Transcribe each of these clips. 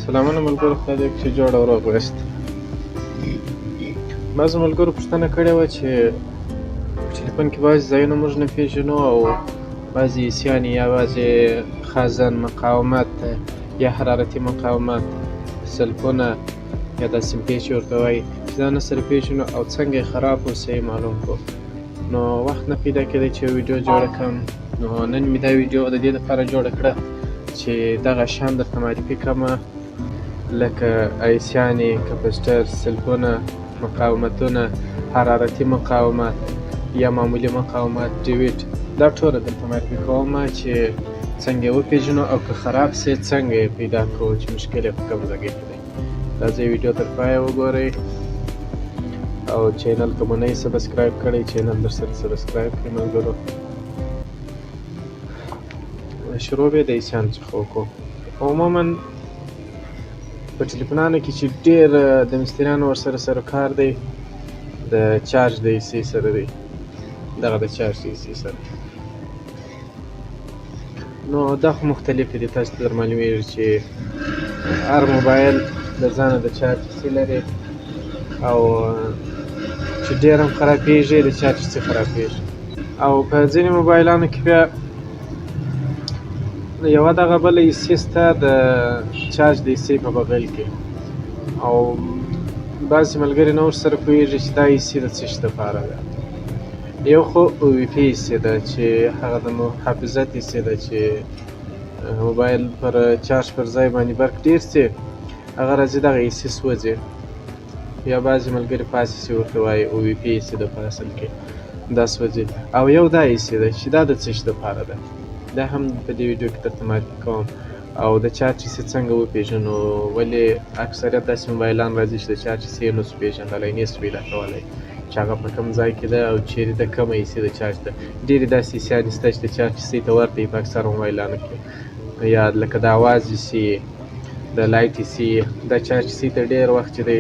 سلامونه ملګرو، خدای دې وکړي چې جوړ او روغ یاست. بعضو ملګرو پوښتنه کړې وه چې په ټلیفون کې بعضې ځایونه موږ نه پېژنو او بعضې ایسیان یا بعضې خازن مقاومت یا حرارتي مقاومت سلفونه یا دا سیمپې چې ورته وایي چې دا نه سره پېژنو او څنګه یې خراب کړو صحیح معلوم کړو. نو وخت نه پیدا کېدی چې ویډیو جوړه کړم، نو نن مې دا ویډیو د دې لپاره جوړه کړه چې دغه شیان درته معرفي کړمه، لکه ایسیانې، کپسټر، سلفونه، مقاومتونه، حرارتي مقاومت یا معمولي مقاومت، ډیویډ، دا ټوله درته معرفي کومه چې څنګه یې وپېژنو او که خراب سي څنګه یې پیدا کړو چې مشکل یې په کوم ځای کې دی. راځئ ویډیو تر پایه وګورئ او چینل که مو نه یې سبسکرایب کړی چینل درسره سبسکرایب کړئ ملګرو. شروع به د ایسیانو څخه وکړو. عموما په ټلیفونانو کې چې ډېر د مستریانو ورسره سروکار دی د چارج د ایسي سره دی، دغه د چارج د ایسي سره. نو دا خو مختلفې دي، تاسو ته در معلومېږي چې هر موبایل د ځانه د چارج ایسي لري او چې ډېر هم خرابېږي د چارج ایسي خرابېږي. او په ځینې موبایلانو کې بیا یوه دغه بله ایسي سته د چارج د ایسي په بغل کې، او بعضې ملګري نه ورسره پوهېږي چې دا ایسي د څه شي دپاره ده. یو خو وي پي ایسي ده چې هغه د محافظت ایسي ده چې موبایل پر چارج پر ځای باندې برق ډېر سي هغه راځي دغه ایسي سوځي، یا بعضې ملګري پاس ایسي ورته وایي او وي پي ایسي ده په اصل کې دا سوځي. او یو دا ایسي ده چې دا د څه شي دپاره ده، دا هم په دې ویډیو کې درته معرفي کوم. او د چارج ایسي څنګه وپېژنو، ولې اکثریت داسې موبایلان راځي چې د چارج ایسي یې نسو پېژندلی، نه یې سو پیدا کولی چې هغه په کوم ځای کې ده او چیرې ده، کومه ایسي د چارج ده. ډېرې داسې ایسیانې شته چې د چارج ایسي ته ورته وي په اکثره موبایلانو کې، یا لکه د اواز ایسي، د لایټ ایسي، دا چارج ایسي ته ډېر وخت چې دی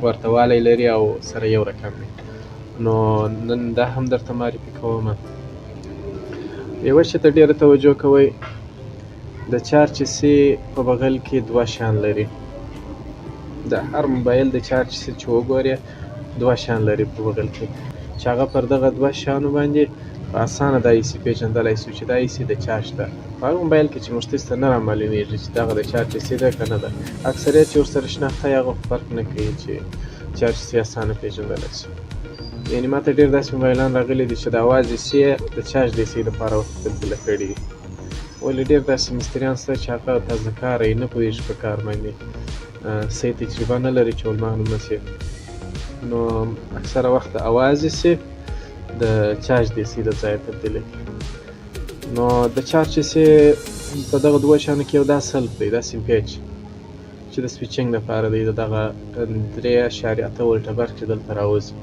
ورته والی لري او سره یو رقم دی. نو نن دا هم درته معرفي کومه. یوه شي ته ډېره توجه کوئ، د چارج ایسي په بغل کې دوه شیان لري. د هر موبایل د چارج ایسي چې وګورې دوه شیان لري په بغل کې، چې هغه پر دغه دوه شیانو باندې په اسانه دا ایسي پېژندلی سو چې دا ایسي د چارج ده. په هغه موبایل کې چې موږ ته نه رامعلومېږي چې دغه د چارج ایسي ده که نه ده. اکثریت چې ورسره شناخته یې هغه فرق نه کوي چې چارج ایسي اسانه پېژندلی سو. یعنې ما ته ډېر داسې موبایلان راغلي دي چې د اواز ایسي یې د چارج د ایسي لپاره ورته تبدیله کړي دي، ولې ډېر داسې مستریان شته چې هغه تازه کاره یې نه پوهېږي په کار باندې، صحیح تجربه نه لري چې ورمعلوم نه سي. نو اکثره وخت د اواز ایسي د چارج د ایسي د ځایه تبدیله کړي. نو د چارج ایسي په دغه دوه شیانو کې یو دا سلف دی، دا سیمپیچ چې د سویچینګ دپاره دی، د دغه 3.8 ولټه برق چې دلته راوځي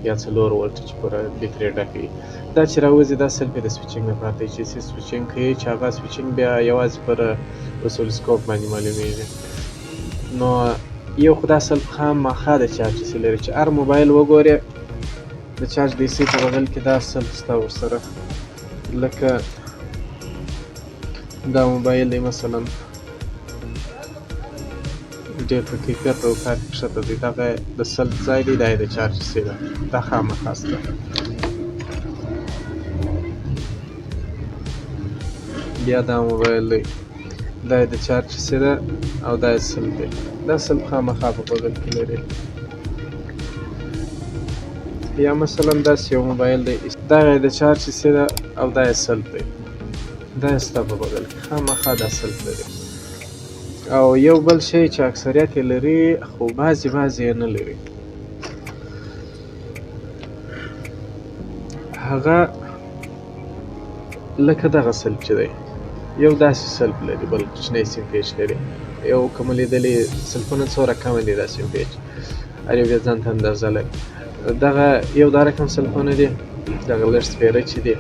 یا 4 ولټه چې پوره بیټرۍ ډکه وي، دا چې راوځي دا سلف یې د سویچینګ لپاره دی چې ایسي سویچینګ کوي، چې هغه سویچینګ بیا یوازې پر اسلوسکوپ باندې معلومېږي. نو یو خو دا سلف خامخا د چارج ایسي لري چې هر موبایل وګورې د چارج د ایسي په بغل کې دا سلف شته ورسره. لکه دا موبایل دی مثلا ډېر په کیفیت او کار کې ښه دی، دغه د سلف ځای دی، دا یې د چارج ایسي ده، دا خامخا شته. بیا دا موبایل دی، دا یې د چارج ایسي ده او دا یې سلف دی، دا سلف خامخا په بغل کې لري. یا مثلا داسې یو موبایل دی، دا یې د چارج ایسي ده او دا یې سلف دی، دا یې ستا په بغل کې خامخا دا سلف لري. او یو بل شی چې اکثریت یې لري خو بعضې یې نه لري، هغه لکه دغه سلف چې دی، یو داسې سلف لري، بل کوچنی سیمپیچ لري. یو که مو لیدلي سلفونه څو رقمه دي دا سیمپیچ، هر یو بیا ځان ته اندازه لري. دغه یو دا رقم سلفونه دي، دغه لږ سپېره چې دي،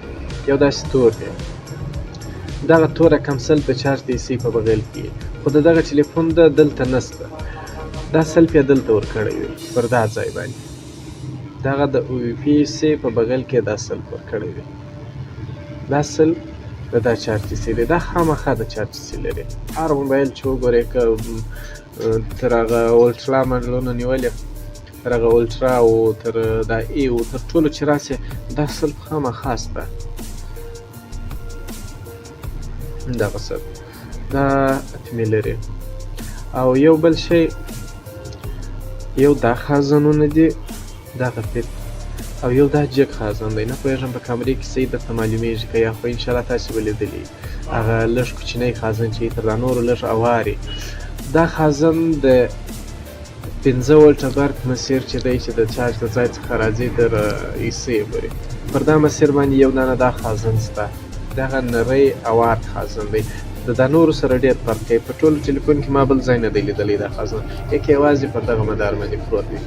یو داسې تور دی، دغه تور رقم سلف د چارج د ایسي په بغل کې، خو د دغه ټلیفون ده دلته نسته، دا سلف یې دلته ورکړی وي پر دا ځای باندې، دغه د او وي پي ایسي په بغل کې دا سلف ورکړی وي، دا سلف د دا چارج ایسي دی، دا خامخا د چارج ایسي لري. هر موبایل چې وګورئ که تر هغه اولټرا ماډلونه نیولي، تر هغه اولټرا او تر دا ای او تر ټولو چې راسې دا صرف خامخا سته دغه صرف دا اتمې لري. او یو بل شی، یو دا خازنونه دي دغه فیت، او یو دا جګ خازن دی. نه پوهېږم په کامرې کې صحیح درته معلومېږي که یا، خو انشاءالله تاسې به لیدلي هغه لږ کوچنی خازن چې تر دا نورو لږ اواري. دا خازن د 15 ولټه برق مسیر چې دی چې د چارج د ځای څخه راځي تر ایسي پورې، پر دا مسیر باندې یو دانه دا خازن سته. دغه نری اوار خازن دی، د دا نورو سره ډېر فرق کوي. په ټولو ټلیفون کې ما بل ځای نه دی لیدلی دا خازن، یک یوازې پر دغه مدار باندې پروت دی.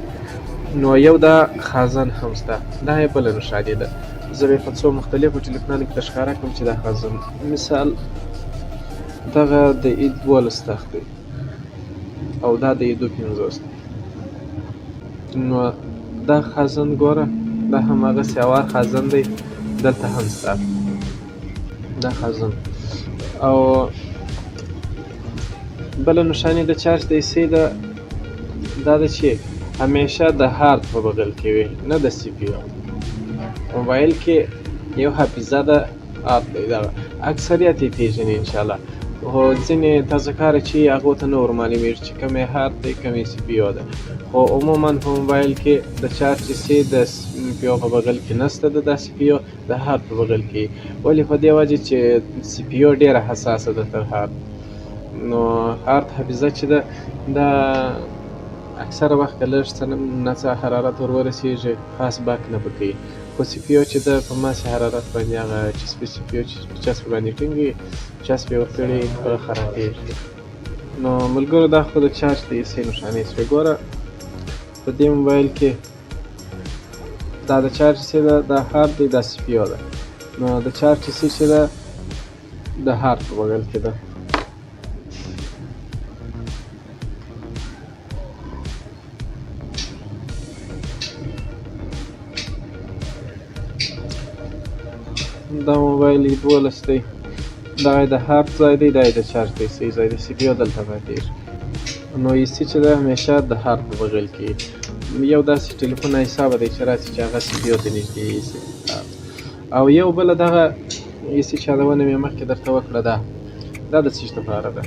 نو یو دا خازن هم سته، دا یې بله نښانې ده. زه به په څو مختلفو ټلیفونانو کې درښکاره کړم چې دا خازن، مثال دغه د ای 12 تخت دی او دا د ای 250 دی. نو دا خازن ګوره، دا هماغسې اوار خازن دی، دلته هم سته دا خازن. او بله نښانې د چارج د ایسۍ ده، دا ده چې همیشه د هارد په بغل کې وي، نه د سی پی یو. موبایل کې یو حافظه ده هارد دی، دغه اکثریت یې پېژني انشاءالله، خو ځینې تازه کاره چې هغو ته نه ورمعلومېږي چې کوم یې هارد دی کوم یې سی پی یو ده. خو عموما په موبایل کې د چارج ایسۍ د سی پی یو په بغل کې نسته ده، دا سی پی یو د هارد په بغل کې، ولې په دې وجې چې سی پی یو ډېره حساسه ده تر هارد. نو هارد حافظه چې ده دا اکثره وخت که لږ څه نه څه حرارت ور ورسېږي خاص باک نه به کوي. خو سی پی یو چې ده په ماسې حرارت باندې هغه چسپي سی پی یو چې په چسپ باندې ټینګ وي، چسپ یې ورکړي هغه خرابېږي. نو ملګرو دا خو د چارج د ایسۍ نښانې شوې. ګوره په دې موبایل کې دا د چارج ایسۍ ده، دا هارد دی، دا سی پی یو ده. نو د چارج ایسۍ چې ده د هارد په بغل کې ده. دا موبایل ای 12 دی، دا یې د هارد ځای دی، دا یې د چارج د ایسۍ ځای دی، سی پی یو دلته پاتېږي. نو ایسۍ چې ده همیشه د هارد په بغل کې. یو داسې ټلیفون حسابه دی چې راسي چې هغه سی پی یو ته نږدې ایسي. او یو بله دغه ایسۍ چې یادونه مې مخکې درته وکړه، دا د څه شي دپاره ده.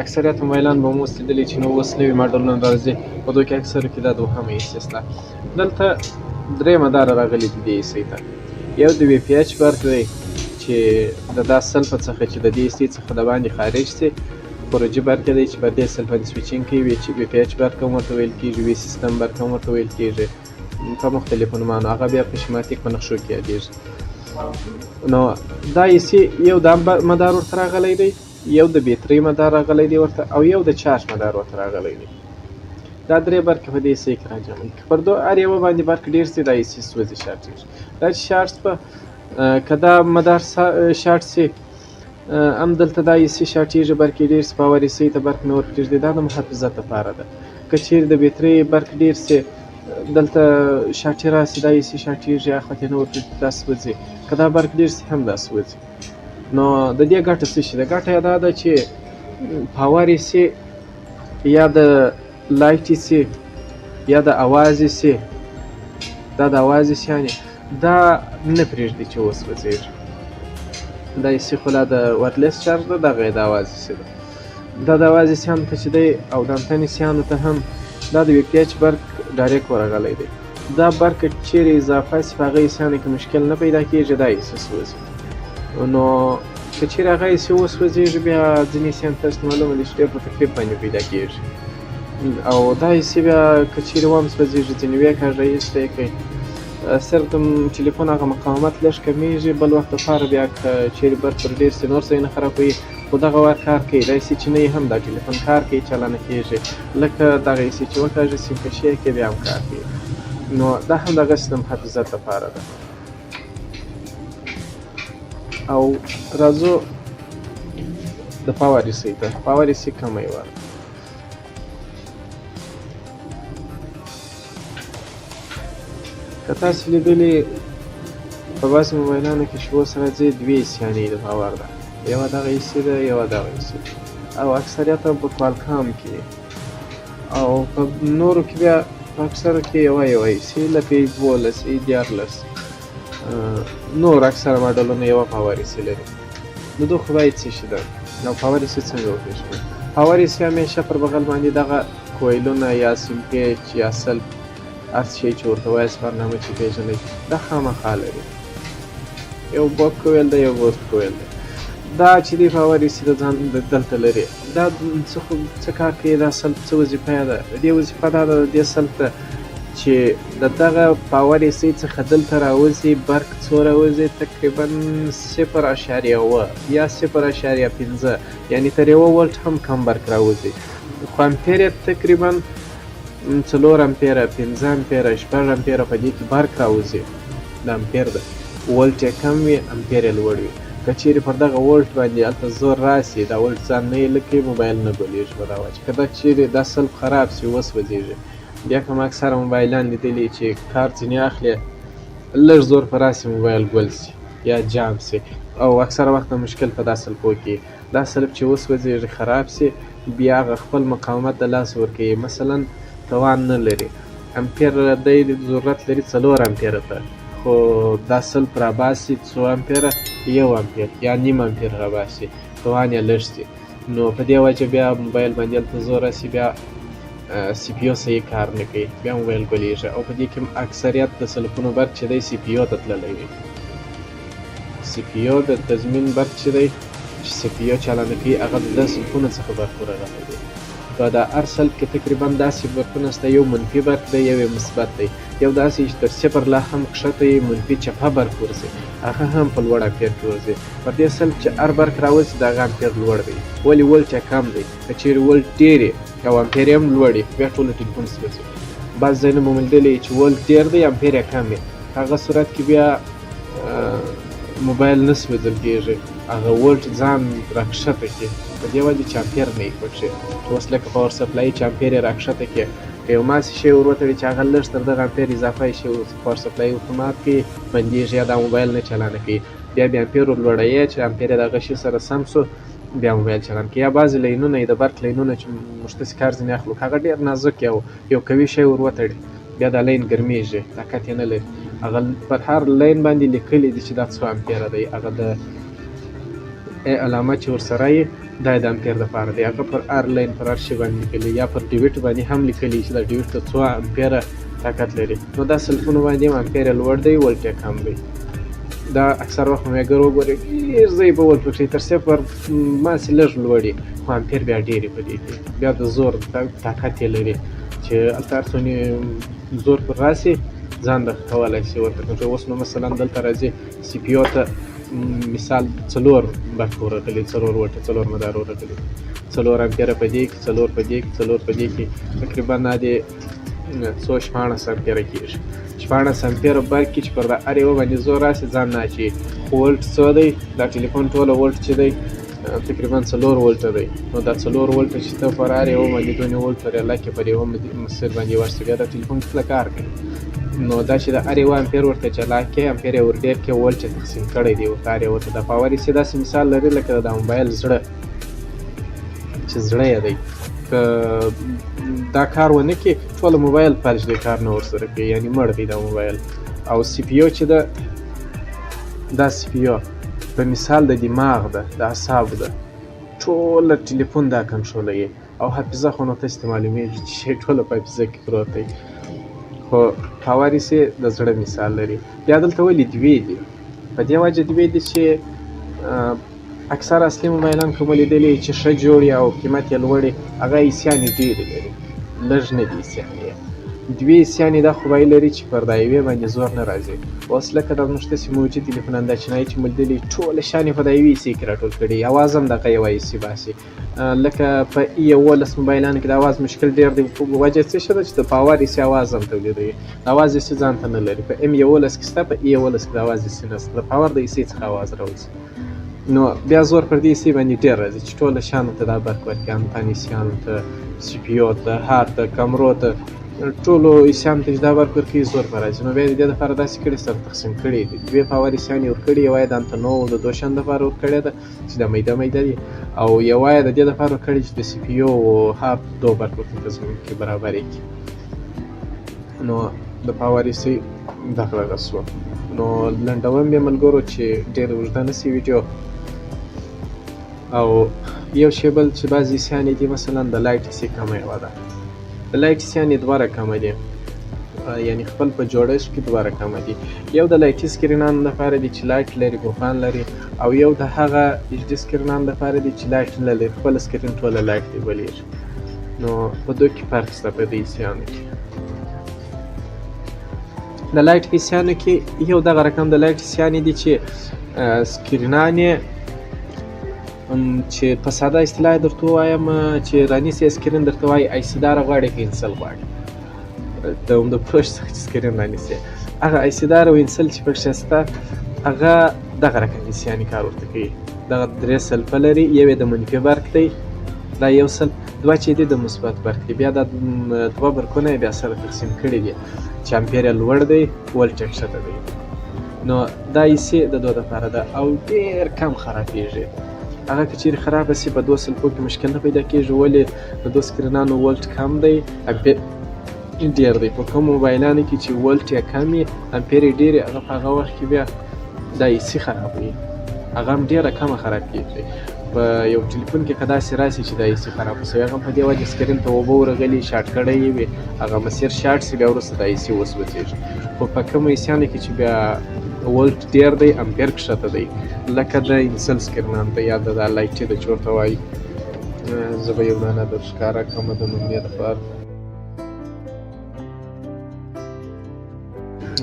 اکثریت موبایلان به مو اوس لیدلي چې نو اوس نوي ماډلونه راځي، په دوی کې اکثرو کې دا دوهمه ایسۍ سته. دلته درېیمه داره راغلې دي دې ایسۍ ته. یو د وي پي ایچ برق دی چې د دا سلفه څخه چې د دې ایسۍ څخه د باندې خارج سي، خروجي برق دی چې په دې سلف باندې سویچینګ کوي. وي پي ایچ برق هم ورته ویل کېږي، وي سیسټم برق هم ورته ویل کېږي په مختلفو نومانو. هغه بیا په شماتیک په نقشو کې یادېږي. نو دا ایسۍ یو دا مدار ورته راغلی دی، یو د بیټرۍ مدار راغلی دی ورته، او یو د چارج مدار ورته راغلی دی. دا درې برقې په دې ایسۍ کې راجمع کړي. پر هر یوه باندې برق ډېر سي دا ایسۍ سوځي، شارټېږي. دا چې شارټ به که دا مدار شارټ سي هم دلته دا ایسۍ شارټېږي، برق یې ډېر سي، پاور ایسۍ ته برق نه ورپرېږدي. دا د محافظت لپاره ده. که چیرې د بیټرۍ برق ډېر سي دلته شارټې راسي، دا ایسۍ شارټېږي، اخوا ته یې نه ورپرېږدي، دا سوځي. که دا برق ډېر سي هم دا سوځي. نو د دې ګټه څه شي ده؟ ګټه یې دا ده چې پاور ایسۍ یا د لایټ ایسۍ یا د اواز ایسۍ، دا د اواز ایسیانې دا نه پرېږدي چې وسوځېږي. دا ایسۍ خو لا د وایرلیس چارج ده، دغه یې د اواز ایسۍ ده. دا د اواز ایسیانو ته چې دی او د انتن ایسیانو ته هم دا د وي پي ایچ برق ډایرکټ ورغلی دی. دا برق که چیرې اضافه سي په هغه ایسیانو کې مشکل نه پیدا کېږي، دا ایسۍ سوځي. نو که چیرې هغه ایسۍ وسوځېږي بیا ځینې ایسیان تاسو ته معلومه ده چې ډېر په تکلیف باندې پیدا کېږي. او دا ایسۍ بیا که چیرې وسوځېږي ځینې ویې کاږه ایسته یې کوي، صرف د ټلیفون هغه مقاومت لږ کمیږي. بل وخت لپاره بیا که چیرې برق پر ډېر سي نور ځایونه خرابوي، خو دغه وار کار کوي. دا ایسۍ چې نه وي هم دا ټلیفون کار کوي، چالانه کېږي. لکه دغه ایسۍ چې وکاږي سیم کشي یې کوي بیا هم کار کوي. نو دا هم دغسې د محافظت لپاره ده. او راځو د پاور ایسۍ ته. پاور ایسۍ کومه یې وه؟ که تاسې لیدلي په بعضې موبایلانو کې چې اوس راځي دوې ایسیانې د پاور ده، یوه دغه ایسۍ ده، یوه دغه ایسۍ ده. او اکثریت هم په کوالکام کې او په نورو کې بیا په اکثرو کې یوه ایسي لکه 12 14 نور اکثره ماډلونه یوه پاور ایسي لري. نو دوی خو باید څه شي ده نو پاور ایسي څنګه وپېژنو؟ پاور ایسي همیشه پر بغل باندې دغه کویلونه یا سیم پیچ یا سلب هر شی چې ورته وایاست برنامه چې پېژنئ دا خامخا لري. یو بک کویل ده یو بوست کویل ده. دا چې دی پاور ایسي د ځان دلته لري دا څه کار کوي؟ دا سلب څه وظیفه یې ده؟ د دې وظیفه دا ده د دې سلب ته چې د دغه پاور ایسي څخه دلته راوځي برق څو راوځي؟ تقریبا 0.1 یا 0.5 یعنې تر 1 ولټ هم کم برق راوځي. خو امپیر یې تقریبا 4 امپیره 5 امپیره 6 امپیره په دې کې برق راوځي. د امپیر ده ولټ یې کم وي امپیر یې لوړ وي. که چیرې پر دغه ولټ باندې هلته زور راسي دا ولټ ځان نه یې لکې موبایل نه بلیږي په دا وجه. که دا چیرې دا سلب خراب سي وسوځېږي بیا کوم اکثره موبایلان لیدلي چې کار ځینې اخلي لږ زور په راسي موبایل ګل سي یا جام سي او اکثره وخت مشکل په دا سلبو کې دا سلب چې وسوځېږي خراب سي بیا هغه خپل مقاومت د لاسه ورکوي. مثلا توان نه لري امپیر دی ضرورت لري 4 امپیره ته خو دا سلب راباسي 2 امپیره 1 امپیر یا نیم امپیر راباسي توان یې لږ سي. نو په دې وجه بیا موبایل باندې هلته زور راسي بیا سی پی یو صحیح کار نه کوي بیا موبایل ګلیږي او په دې کې اکثریت د سلبونو برق چې دی سی پی یو ته تللی وي. سی پی یو د تضمین برق چې دی چې سی پی یو چالانه کوي هغه د سلبونو څخه برق ورغلی دی. په دا هر سلب کې تقریبا داسې برقونه شته یو منفي برق دی یو یې مثبت دی یو داسې چې تر 0 لا هم کښته یې منفي چپه برق ورځي هغه هم په لوړ امپیر کې ورځي. پر دې سلب چې هر برق راوځي د هغه امپیر لوړ دی ولې ولټ یې کم دی. که چیرې ولټ ډېر او امپیر یې هم لوړ وي بیا ټوله ټلیفون سوځي. بعض ځایونه مو موندلی چې ولټ ډېر دی امپیر یې کم وي هغه صورت کې بیا موبایل نه سوځل کېږي هغه ولټ ځان راکښته کړي په دې وجه چې امپیر نه وي پکښې. اوس لکه پاور سپلای چې امپیر یې راکښته کړي که یو ماسې شی ور وتړي چې هغه لږ تر دغه امپیر اضافه شي پاور سپلای اتومات کې بندېږي یا دا موبایل نه چالانه کوي بیا امپیر ور لوړوي چې امپیر یې د هغه شي سره سم سو بیا موبایل چالان کوي. یا بعضې لینونه د برق لینونه چې موږ داسې کار ځینې اخلو هغه ډېر نازک یو قوي شی ور وتړي بیا دا لین ګرمېږي طاقت یې نه لري. هغه پر هر لین باندې لیکلي دي چې دا 2 امپیره دی هغه د علامه چې ورسره یې دا د امپیر دپاره دی هغه پر هر لین پر هر شي باندې لیکلي یا پر ډیوټ باندې هم لیکلي چې دا ډیوټ ته 2 امپیره طاقت لري. نو دا سلفونو باندې هم امپیر یې لوړ دی ولټ یې کم دی. دا اکثر وخت میګر وګورئ ډېر ځای به ولټ وکړي تر 0 ماسې لږ لوړ خو امپیر بیا ډېر یې په دې کې بیا د زور طاقت یې لري چې هلته هر څونه زور پر راسي ځان د کولی شي ورته کنټرول. اوس نو مثلا دلته راځي سی پی یو ته مثال 4 برق ورغلي 4 وټه 4 مدار ورغلي 4 امپیره په دې کې 4 په دې کې 4 په دې کې تقریبا نه دی 14 امپیره کېږي. 14 امپیره برق کې چې پر هر یوه باندې زور راسي ځان نه اچوي. ولټ څه دی دا ټلیفون ټوله ولټ چې دی تقریبا 4 ولټه دی. نو دا 4 ولټه چې ته پر هر یوه باندې 2 ولټ پر لکه پر یوه مسیر باندې ورسي بیا دا ټلیفون ټوله کار کوي. نو دا چې د هر یوه امپیر ورته چلا کې امپیر یې ور ډېر کې ولټ یې تقسیم کړی دی ورته هر یوه ته. د پاور ایسي داسې مثال لري لکه د موبایل زړه چې زړه یې دی که دا کار ونه کړي ټوله موبایل فلج دی کار نه ورسره کوي یعنې مړ دی دا موبایل. او سی پی یو چې ده دا سی پی یو په مثال د دماغ ده د اعصابو ده ټوله ټلیفون دا کنټرولوي او حافظه خو نو تاسې ته معلومېږي چې شی ټوله په حافظه کې پروت دی. خو پاور ایسي د زړه مثال لري. بیا دلته ولې دوې دي په دې وجه دوې دي چې اکثر اصلي موبایلان کوم لیدلي چې ښه جوړ او قیمت یې لوړ هغه ایسیانې ډېرې لري لږ نه دي ایسیانې. دوې ایسیانې دا خوبایي لري چې پر دا یوې باندې زور نه راځي. اوس لکه دا زموږ داسې موجي تلیفونان دا چینایي چې مو لیدلي ټوله شیان یې په دا یوې ایسي کې راټول کړي اواز هم دغه یوه ایسي باسي. لکه په E11 موبایلانو کې د اواز مشکل ډېر دی په وجه څه شي ده چې د پاور ایسي اواز هم تولیدوي. د اواز ایسي ځان ته نه لري. په M11 کې شته په E11 کې د اواز ایسي نشته د پاور د ایسي څخه اواز راوځي. نو بیا زور پر دې ایسي باندې ډېر راځي چې ټوله شیانو ته دا برق ورکوي انتانیسیانو ته سی پی یو ته هارد ته کمرو ته ټولو عیسیانو ته چې دا ورک ورکوي زور به راځي. نو بیا یې د دې دپاره داسې کړي سره تقسیم کړي دي. 2 پاور عیسیان یې ورکړي، یوه یې د انتنو د دوشن دپاره ورکړې ده چې دا میده دي، او یوه یې د دې دپاره ورکړې چې د سی پي یو او هارد 2 برق ورته تضمین کړي، برابرې کړي. نو د پاور عیسي دغه شوه. نو لنډوم یې ملګرو چې ډېره اوږده نه شي ویډیو. او یو شی بل چې بعضې عیسیانې دي مثلا د لایټ عیسي کمه یوه ده. د لایټ عیسیانې 2 رقمه دي، یعنې خپل په جوړښت کې 2 رقمه دي. یو د لایټي سکرینانو لپاره دي چې لایټ لري، ګوفان لري، او یو د هغه ایچ ډي سکرینانو لپاره دي چې لایټ نه لري، خپل سکرین ټوله لایټ دی بلیږي. نو په دوی کې فرق شته په دې عیسیانو کې. د لایټ عیسیانو کې یو دغه رقم د لایټ عیسیانې دي چې سکرینان یې چې په ساده اصطلاح درته ووایم چې رانیسي سکرین درته وایي آی سي داره غواړي که انسل غواړي، د عمده پروش څخه چې سکرین رانیسي هغه آی سي داره او انسل چې پکښې شته هغه دغه رقم عیسیانې کار ورته کوي. دغه 3 سلفه لري، یو یې د منفي برق دی، دا یو سلف، 2 چې دی د مثبت برق دی. بیا دا 2 برقونه یې بیا سره تقسیم کړي دي چې امپیر یې لوړ دی، ولټ یې ښکته دی. نو دا عیسي د 2 دپاره ده او ډېر کم خرابېږي. هغه که چیرې خرابه شي په 2 سلفو کې مشکل نه پیدا کېږي، ولې د 2 سکرینانو ولټ کم دی، امپیر ډېر دی. په کومو موبایلانو کې چې ولټ یې کم وي، امپیر یې ډېر وي، هغه په هغه وخت کې بیا دا عیسي خرابوي، هغه هم ډېره کمه خراب کېږي. په یو ټلیفون کې که داسې راسي چې دا عیسي خراب شوی، هغه په دې وجه سکرین ته اوبه ورغلي، شاټ کړی یې وي، هغه مسیر شاټ شي، بیا وروسته دا عیسي وسوځېږي. خو په کومو عیسیانو کې چې بیا ولټ ډېر دی، امپیر کښته دی، لکه د انسل سکرینان ته یا د لایټي د چې ورته وایي. زه به یو نانه در ښکاره کړمه د نمونې دپاره.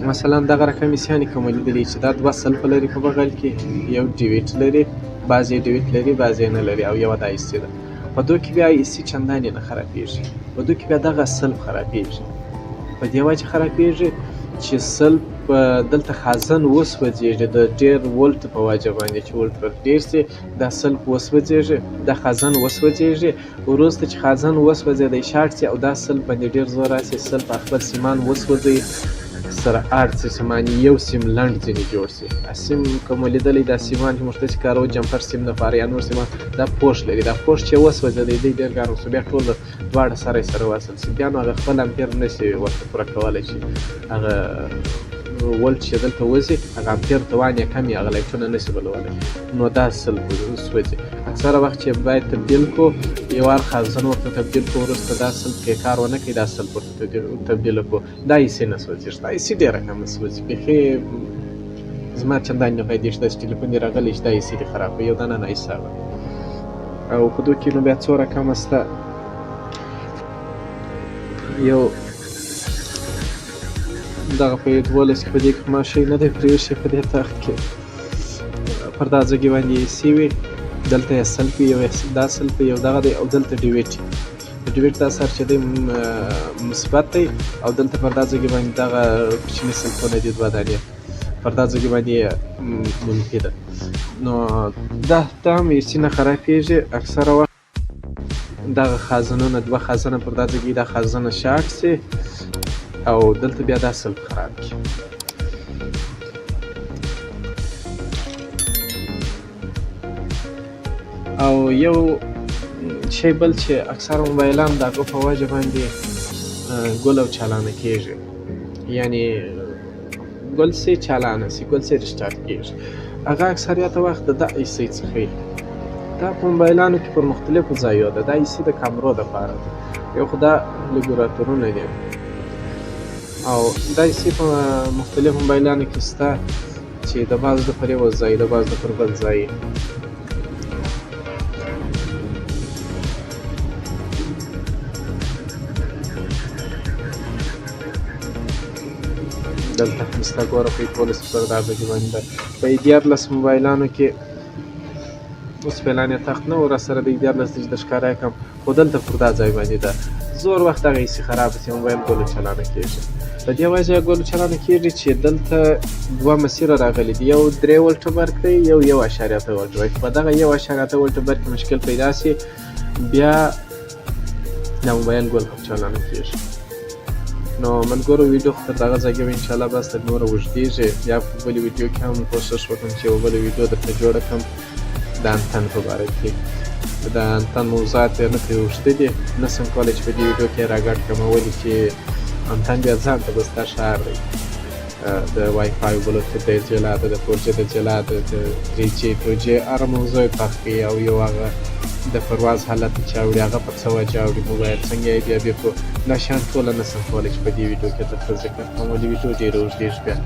مثلا دغه رقم عیسیانې که مو لیدلي چې دا 2 سلفه لري په بغل کې، یو ډیویټ لري، بعضې یې ډیویټ لري، بعضې یې نه لري، او یوه دا عیسي ده. په دوی کې بیا عیسي چندانې نه خرابېږي، په دوی کې بیا دغه سلف خرابېږي. په دې وجه خرابېږي چې سلف دلته خازن وسوځېږي، د ډېر ولټ په وجه باندې چې ولټ ورک ډېر شي، دا سلف وسوځېږي، دا خازن وسوځېږي. وروسته چې خازن وسوځېدی شاټ شي او دا سلف باندې ډېر زور راسي، سلف خپل سیمان وسوځوي، سره اړ شي سیمان یو سیم لنډ ځینې جوړ شي. سیم که مو لیدلی دا سیمان چې موږ تاسې کاروو جمپر سیم دپاره یا نور سیمان، دا پوښ لري، دا پوښ چې وسوځېدی دی ډېر ګرم شو، بیا ټول دواړه سره یې سره وصل شي، بیا نو هغه خپل امپیر نه شي ورته پوره کولی چې هغه ولټ چې دلته وځي، هغه امپیر توان یې کم وي، هغه لایټونه نه شي بلولی. نو دا سلف سوځي. اکثره وخت چې باید تبدیل کړو، یو وار خازن ورته تبدیل کړو، وروسته دا سلف کې کار ونه کوي، دا سلف ورته تبدیل کړو، دا عیسي نه سوځېږي. دا عیسي ډېره کمه سوځي، بیخي زما چندانې نه پیدېږي. داسې ټلیفون یې راغلی چې دا عیسي دې خراب کړي، یو دانه نایسه وه. او په دوی کې نو بیا 2 رقمه شته. یو دغه په 12 کې په دې کې ماشی نه دی پرېښی، په دې تخت کې پر دا ځګې باندې عیسي وي، دلته یې سلف وي، یو دا سلف یو دغه دی، او دلته ډیویټ. د ډیویټ دا سر چې دی مثبت دی، او دلته پر دا ځګې باندې دغه کوچني سلفونه دي 2 دانې، پر دا ځګې باندې منفي ده. نو دا هم عیسي نه خرابېږي. اکثره وخت دغه خازنونه 2 خازنه پر دا ځګې دا خازنه شاټ شي، او دلته بیا دا سلف خراب کړي. او یو شی بل چې اکثره موبایلان د هغو په وجه باندې ګل او چالانه کېږي، یعنې ګل سي چالانه سي، ګل سي ریسټارټ کېږي، هغه اکثریت وخت د عیسي څخه وي. دا په موبایلانو کې پر مختلفو ځایو ده. دا عیسي د کامرو دپاره ده، یو خو دا رګولاتورونه دي، او دا عیسي په مختلفو موبایلانو کې شته چې د بعضو د پر یو ځای، د بعضو د پر بل ځای. دلته هم ستا ګوره په 12 پر دا ځګې باندې ده. په 11 موبایلانو کې اوس فعلا یې تخت نه و راسره د 11 چې د ښکاره یې کړم، خو دلته پر دا ځای باندې ده. زور وخت هغه عیسي خرابه شي، موبایل ګولو چالانه کېږي. په دې وجه ګولو چالانه کېږي چې دلته 2 مسیره راغلي دي، یو 3 ولټه برق دی، یو 1.8 ولټه برق. په دغه 1.8 ولټه برق کې مشکل پیدا شي، بیا دا موبایل ګول هم چالانه کېږي. نو ملګرو ویډیو خو تر دغه ځایه وي انشاءالله بس تر نوره اوږدېږي بیا په بلې ویډیو کې هم کوشش وکړم چې یوه بله ویډیو درته جوړه کړم د انتن په باره کې د انتن موضوعات یې نه پرې اوږده دي نه شم کولی چې په دې ویډیو کې یې راګډ کړم ولې چې انتن بیا ځان ته بسته ښار دی د وای فای بلوتوث دی جلا ده د 4G د جلا ده د 3G 2G هره موضوع یې پخ کوي او یو هغه د پرواز حالت چې اوري هغه په څه وجه اوري موبایل څنګه یې بیا بیا دا شیان ټوله نه شم کولی چې په دې ویډیو کې درته ذکر کړم ولې ویډیو ډېره اوږدېږي بیا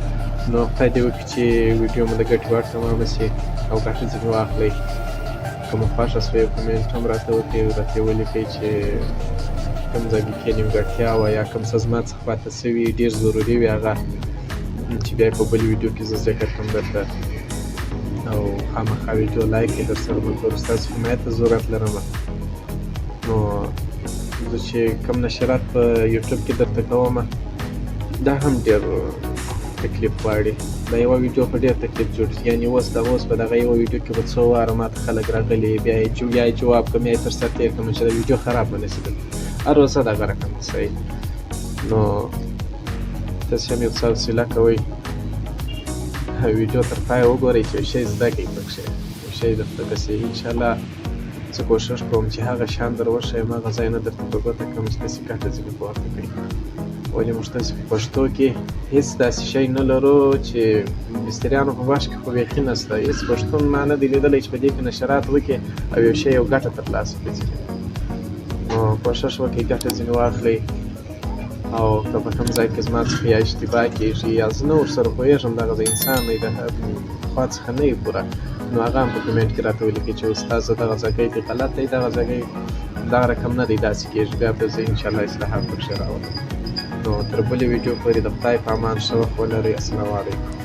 نو خدای دې وکړي چې ویډیو مو د ګټې وړ تمامه شي او ګټه ځینې واخلئ که مو خوښه شوه یو کمنټ هم راته وکړئ راته یې ولیکئ چې کوم ځای کې نیمګړتیا وه یا کوم څه زما څخه پاته شوي ډېر ضروري وي هغه چې بیا په بلې ویډیو کې زه ذکر کړم درته او خامخا ویډیو لایک کړئ درسره ملګرو ستاسو حمایت ته ضرورت لرمه نو زه چې کوم نشرات په یوټیوب کې درته کومه دا هم ډېر تکلیف غواړي دا یوه ویډیو په ډېر تکلیف جوړ شي یعنې اوس په دغه یوه ویډیو کې به څو واره ماته خلک راغلي بیا یې جواب کوم یا یې تر سر تېر کړم چې دا ویډیو خراب به نه شي هر ورځ دغه رقم صحیح نو تاسې هم یو څه حوصله کوئ ویډیو تر پایه وګورئ چې یو شی زده کړئ پکښې یو شی درته داسې انشاءالله زه کوشش کوم چې هغه شیان در وښیم هغه ځای نه درته په ګوته کړم چې داسې ګټه ځینې پورته کړي ولې موږ تاسې په پښتو کې هېڅ داسې شی نه لرو چې مستریانو په باش کې خو بیخي نشته هېڅ پښتون ما نه دی لیدلی چې په دې کې نشرات وکړي او یو شی یو ګټه ترلاسه کړي نو کوشش وکړئ ګټه ځینې واخلئ او که په کوم ځای کې زما څخه یا اشتباه کېږي یا زه نه ورسره پوهېږم دغه د انسان دی د خوا څخه نه وي پوره نو هغه هم په کمنټ کې راته ولیکئ چې استاد زه دغه ځای دی غلط دی دغه ځای دغه رقم نه دی داسې کېږي بیا به زه انشاءالله اصلاحات پکښې راولم نو تر بلې ویډیو پورې د خدای په امان ښه وخت ولرئ السلام علیکم